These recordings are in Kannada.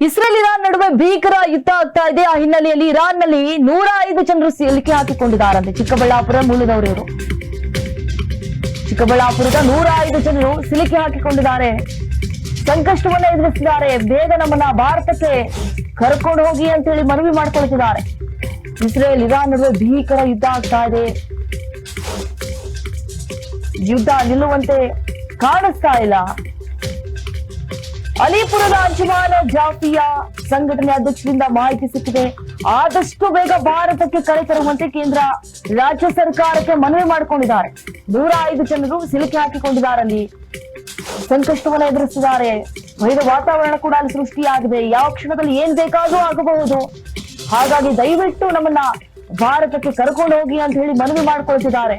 ಇಸ್ರೇಲ್ ಇರಾನ್ ನಡುವೆ ಭೀಕರ ಯುದ್ಧ ಆಗ್ತಾ ಇದೆ. ಆ ಹಿನ್ನೆಲೆಯಲ್ಲಿ ಇರಾನ್ನಲ್ಲಿ 105 ಜನರು ಸಿಲುಕಿ ಹಾಕಿಕೊಂಡಿದ್ದಾರಂತೆ. ಚಿಕ್ಕಬಳ್ಳಾಪುರ ಮೂಲದವರು. ಚಿಕ್ಕಬಳ್ಳಾಪುರದ 105 ಜನರು ಸಿಲುಕಿ ಹಾಕಿಕೊಂಡಿದ್ದಾರೆ. ಸಂಕಷ್ಟವನ್ನ ಎದುರಿಸಿದ್ದಾರೆ. ಬೇಗ ನಮ್ಮನ್ನ ಭಾರತಕ್ಕೆ ಕರ್ಕೊಂಡು ಹೋಗಿ ಅಂತ ಹೇಳಿ ಮನವಿ ಮಾಡ್ಕೊಳ್ತಿದ್ದಾರೆ. ಇಸ್ರೇಲ್ ಇರಾನ್ ನಡುವೆ ಭೀಕರ ಯುದ್ಧ ಆಗ್ತಾ ಇದೆ. ಯುದ್ಧ ನಿಲ್ಲುವಂತೆ ಕಾಣಿಸ್ತಾ ಇಲ್ಲ. ಅಲಿಪುರದ ಅಂಜುಮಾನ್ ಜಾಫಿಯಾ ಸಂಘಟನೆ ಅಧ್ಯಕ್ಷರಿಂದ ಮಾಹಿತಿ ಸಿಕ್ಕಿದೆ. ಆದಷ್ಟು ಬೇಗ ಭಾರತಕ್ಕೆ ಕರೆತರುವಂತೆ ಕೇಂದ್ರ ರಾಜ್ಯ ಸರ್ಕಾರಕ್ಕೆ ಮನವಿ ಮಾಡಿಕೊಂಡಿದ್ದಾರೆ. 105 ಜನರು ಸಿಲುಕಿ ಹಾಕಿಕೊಂಡಿದ್ದಾರೆ. ಅಲ್ಲಿ ಸಂಕಷ್ಟವನ್ನ ಎದುರಿಸಿದ್ದಾರೆ. ಭಯದ ವಾತಾವರಣ ಕೂಡ ಅಲ್ಲಿ ಸೃಷ್ಟಿಯಾಗಿದೆ. ಯಾವ ಕ್ಷಣದಲ್ಲಿ ಏನ್ ಬೇಕಾದ್ರೂ ಆಗಬಹುದು. ಹಾಗಾಗಿ ದಯವಿಟ್ಟು ನಮ್ಮನ್ನ ಭಾರತಕ್ಕೆ ಕರ್ಕೊಂಡು ಹೋಗಿ ಅಂತ ಹೇಳಿ ಮನವಿ ಮಾಡ್ಕೊಳ್ತಿದ್ದಾರೆ.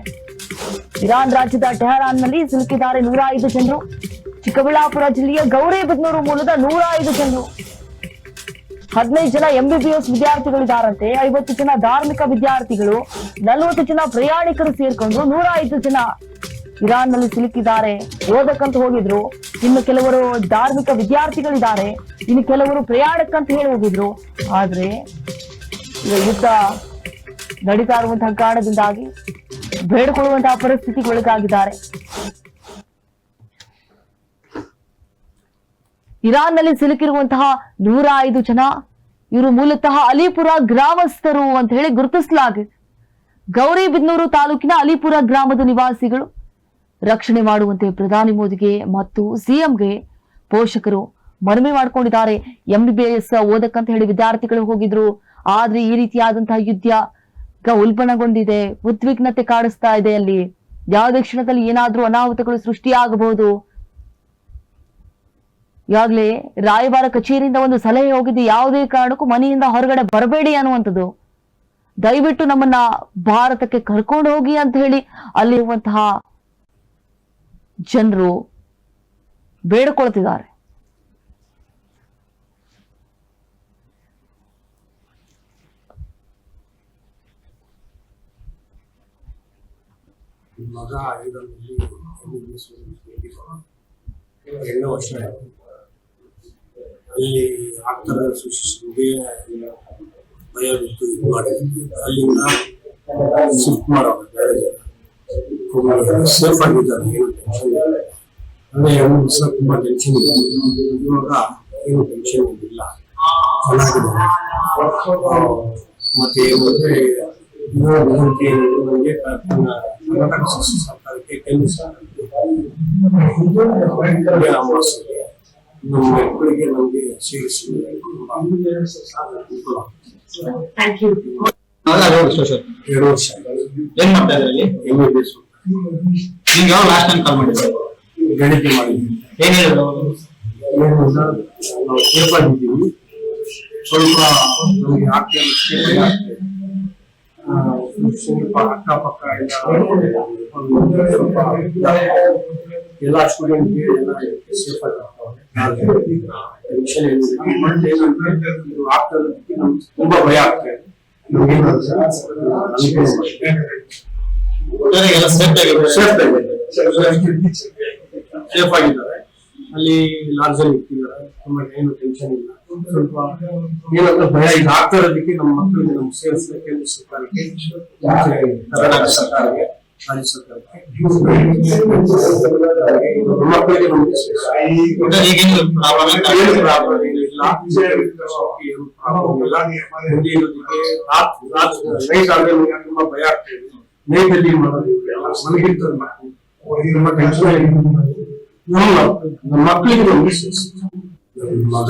ಇರಾನ್ ರಾಜ್ಯದ ಟೆಹರಾನ್ ನಲ್ಲಿ ಸಿಲುಕಿದ್ದಾರೆ 105 ಜನರು. ಚಿಕ್ಕಬಳ್ಳಾಪುರ ಜಿಲ್ಲೆಯ ಗೌರಿಬಿದನೂರು ಮೂಲದ 105 ಜನರು. 15 ಜನ MBBS ವಿದ್ಯಾರ್ಥಿಗಳಿದ್ದಾರಂತೆ. 50 ಜನ ಧಾರ್ಮಿಕ ವಿದ್ಯಾರ್ಥಿಗಳು, 40 ಜನ ಪ್ರಯಾಣಿಕರು ಸೇರ್ಕೊಂಡು 105 ಜನ ಇರಾನ್ ನಲ್ಲಿ ಸಿಲುಕಿದ್ದಾರೆ. ಓದಕ್ಕಂತ ಹೋಗಿದ್ರು. ಇನ್ನು ಕೆಲವರು ಧಾರ್ಮಿಕ ವಿದ್ಯಾರ್ಥಿಗಳಿದ್ದಾರೆ. ಇನ್ನು ಕೆಲವರು ಪ್ರಯಾಣಕ್ಕಂತ ಹೇಳಿ ಹೋಗಿದ್ರು. ಆದ್ರೆ ಯುದ್ಧ ನಡೀತಾ ಇರುವಂತಹ ಕಾರಣದಿಂದಾಗಿ ಬೇಡಿಕೊಳ್ಳುವಂತಹ ಪರಿಸ್ಥಿತಿಗೆ ಒಳಗಾಗಿದ್ದಾರೆ. ಇರಾನ್ ನಲ್ಲಿ ಸಿಲುಕಿರುವಂತಹ 105 ಜನ ಇವರು ಮೂಲತಃ ಅಲಿಪುರ ಗ್ರಾಮಸ್ಥರು ಅಂತ ಹೇಳಿ ಗುರುತಿಸಲಾಗಿದೆ. ಗೌರಿಬಿದನೂರು ತಾಲೂಕಿನ ಅಲಿಪುರ ಗ್ರಾಮದ ನಿವಾಸಿಗಳು. ರಕ್ಷಣೆ ಮಾಡುವಂತೆ ಪ್ರಧಾನಿ ಮೋದಿಗೆ ಮತ್ತು ಸಿಎಂಗೆ ಪೋಷಕರು ಮನವಿ ಮಾಡಿಕೊಂಡಿದ್ದಾರೆ. MBBS ಓದಕ್ಕಂತ ಹೇಳಿ ವಿದ್ಯಾರ್ಥಿಗಳು ಹೋಗಿದ್ರು. ಆದ್ರೆ ಈ ರೀತಿಯಾದಂತಹ ಯುದ್ಧ ಉಲ್ಬಣಗೊಂಡಿದೆ. ಉದ್ವಿಗ್ನತೆ ಕಾಡಿಸ್ತಾ ಇದೆ. ಅಲ್ಲಿ ಯಾವುದೇ ಕ್ಷಣದಲ್ಲಿ ಏನಾದ್ರೂ ಅನಾಹುತಗಳು ಸೃಷ್ಟಿಯಾಗಬಹುದು. ಈಗಾಗಲೇ ರಾಯಭಾರ ಕಚೇರಿಯಿಂದ ಒಂದು ಸಲಹೆ ಹೋಗಿದ್ದು, ಯಾವುದೇ ಕಾರಣಕ್ಕೂ ಮನೆಯಿಂದ ಹೊರಗಡೆ ಬರಬೇಡಿ ಅನ್ನುವಂಥದ್ದು. ದಯವಿಟ್ಟು ನಮ್ಮನ್ನ ಭಾರತಕ್ಕೆ ಕರ್ಕೊಂಡು ಹೋಗಿ ಅಂತ ಹೇಳಿ ಅಲ್ಲಿರುವಂತಹ ಜನರು ಬೇಡಿಕೊಳ್ತಿದ್ದಾರೆ. ಮಗ 8 ವರ್ಷ ಆಯಿತು. ಅಲ್ಲಿ ಆಗ್ತಾರೆ ಸುಶಿಕ್ಷೆಗೆ ಭಯ ಬಿಟ್ಟು ಇದು ಮಾಡಿದ್ವಿ. ಅಲ್ಲಿಂದ ಶಿಫ್ಟ್ ಮಾಡೋದು ಬೇರೆ ಸೇಫ್ ಆಗಿದ್ದಾರೆ. ಏನು ಟೆನ್ಷನ್ ಇಲ್ಲ. ಅಂದರೆ 2 ದಿವಸ ತುಂಬ ಟೆನ್ಷನ್ ಇದೆ. ಇವಾಗ ಏನು ಟೆನ್ಷನ್ ಇಲ್ಲ, ಚೆನ್ನಾಗಿದೆ. ಮತ್ತೆ ಏನಂದರೆ ನನಗೆ ಕರ್ನಾಟಕ ಸರ್ಕಾರಕ್ಕೆ ಕೆಲಸ ನಮ್ಮ ಮಕ್ಕಳಿಗೆ ನಮಗೆ ಸೇರಿಸಿ ಎರಡು ವರ್ಷ ಏನ್ ಮಾಡ್ತಾ ಇದ್ರಲ್ಲಿ MBBS ಈಗ ಯಾವ ಲಾಸ್ಟ್ ಟೈಮ್ ಕಾಲ್ ಮಾಡಿದ್ರು? ಗಣಿತ ಮಾಡಿದ್ವಿ. ಏನ್ ಹೇಳಿದ್ರು? ಏನು ನಾವು ಸೇಫ್ ಆಗಿದ್ದೀವಿ. ಸ್ವಲ್ಪ ನಮಗೆ ಆಗ್ತದೆ ಸ್ವಲ್ಪ ಅಕ್ಕಪಕ್ಕ ಎಲ್ಲ ಸ್ಟೂಡೆಂಟ್ಗೆ ಎಲ್ಲ ಸೇಫ್ ಆಗಿರ್ತಾರೆ. ಟೆನ್ಷನ್ ಏನಿದೆ. ಬಟ್ ಏನಂದ್ರೆ ಇದು ಆಗ್ತದಕ್ಕೆ ನಮ್ಗೆ ತುಂಬಾ ಭಯ ಆಗ್ತಾ ಇದೆ. ಸೇಫ್ ಆಗಿದ್ದಾರೆ. ಅಲ್ಲಿ ಲಾಡ್ಜಲ್ಲಿ ಇಟ್ಟಿದ್ದಾರೆ. ತುಂಬಾ ಏನು ಟೆನ್ಷನ್ ಇಲ್ಲ. ಸ್ವಲ್ಪ ಏನಂದ್ರೆ ಭಯ ಇದು ಆಗ್ತಾ ಇರೋದಕ್ಕೆ ನಮ್ಮ ಮಕ್ಕಳಿಗೆ ನಮ್ಮ ಸೇರಿಸಲಿಕ್ಕೆ ಕೇಂದ್ರ ಸರ್ಕಾರಕ್ಕೆ, ಕರ್ನಾಟಕ ಸರ್ಕಾರಕ್ಕೆ, ರಾಜ್ಯ ಸರ್ಕಾರಕ್ಕೆ ಮಕ್ಕಳಿಗೆ ನಮಗೆ ನೈಟ್ ಆದ್ರೆ ತುಂಬಾ ಭಯ ಆಗ್ತಾ ಇದೆ. ನೈಟಲ್ಲಿ ಮಲಗಿರ್ತಾರೆ ತುಂಬಾ ಟೆನ್ಷನ್. ನಮ್ಮ ಮಕ್ಕಳಿಗೆ ನಮಗೆ ಮಗ